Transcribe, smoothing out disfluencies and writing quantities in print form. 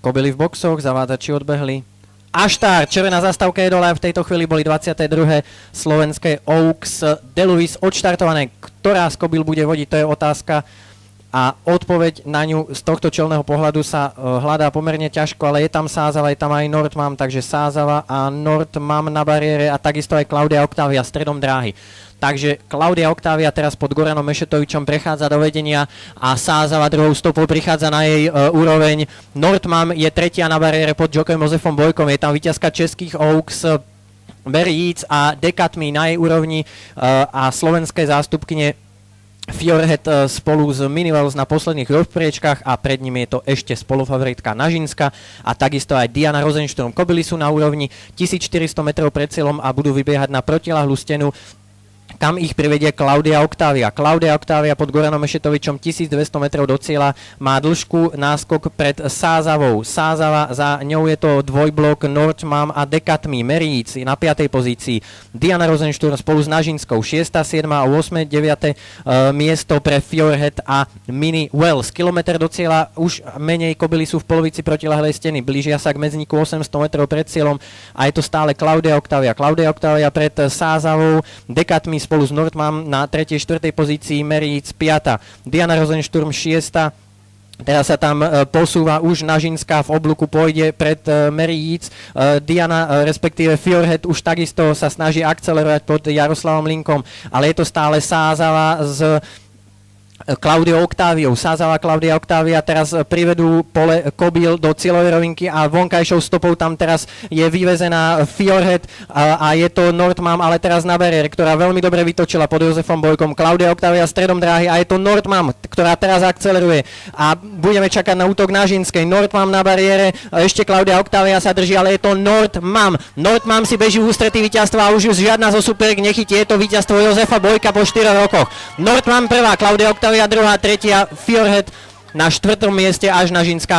Kobily v boxoch, zavádzači odbehli. Aštár, červená zastávka je dole, v tejto chvíli boli 22. slovenské Oaks Deluis odštartované. Ktorá z kobyl bude vodiť, to je otázka. A odpoveď na ňu z tohto čelného pohľadu sa hľadá pomerne ťažko, ale je tam Sázava, je tam aj Nordman, takže Sázava a Nordman na bariére a takisto aj Klaudia Octavia stredom dráhy. Takže Klaudia Octavia teraz pod Goranom Mešetovičom prechádza do vedenia a Sázava druhou stopou prichádza na jej úroveň. Nordman je tretia na bariére pod jokejom Jozefom Bojkom, je tam víťazka českých Oaks Mary Yates a Decathlon na jej úrovni a slovenské zástupkyne Fjordhead spolu s Miniwells na posledných rozpriečkách a pred nimi je to ešte spolufavoritka Nažinska a takisto aj Diana Rosenšturm. Kobily sú na úrovni 1400 metrov pred cieľom a budú vybiehať na protiľahlú stenu, kam ich privedie Klaudia Octavia. Klaudia Octavia pod Goranom Mešetovičom 1200 metrov do cieľa má dĺžku náskok pred Sázavou. Sázava, za ňou je to dvojblok Nordman a Decathlon. Mary Yates na 5. pozícii. Diana Rosenšturm spolu s Nažinskou 6., 7. a 8., 9. miesto pre Fjordhead a Miniwells. Kilometr do cieľa už menej, kobily sú v polovici protiľahlej steny. Blížia sa k medzníku 800 metrov pred cieľom a je to stále Klaudia Octavia. Klaudia Octavia pred Sázavou, Decathlon spolu s Nordman na 3. 4. pozícii, Mary Yates 5. Diana Rosenšturm 6. Teraz sa tam posúva už Nažinská v oblúku, pôjde pred Mary Yates. Diana, respektíve Fjordhead už takisto sa snaží akcelerovať pod Jaroslavom Linkom, ale je to stále Sázava s Klaudiou Octaviou. Sázava, Klaudia Octavia teraz privedú pole kobyl do cieľovej rovinky a vonkajšou stopou tam teraz je vyvezená Fjordhead a je to Nordman, ale teraz na bariére, ktorá veľmi dobre vytočila pod Jozefom Bojkom. Klaudia Octavia stredom dráhy a je to Nordman, ktorá teraz akceleruje a budeme čakať na útok Nažinskej. Nordman na bariére, ešte Klaudia Octavia sa drží, ale je to Nordman. Nordman si beží v ústretí víťazstva a už žiadna zo superiek nechytí. Je to víťazstvo Jozefa Bojka po 4 rokoch. Nordman prvá, Klaudia Octavia druhá, tretia, Fjordhead na 4. mieste až Nažinská.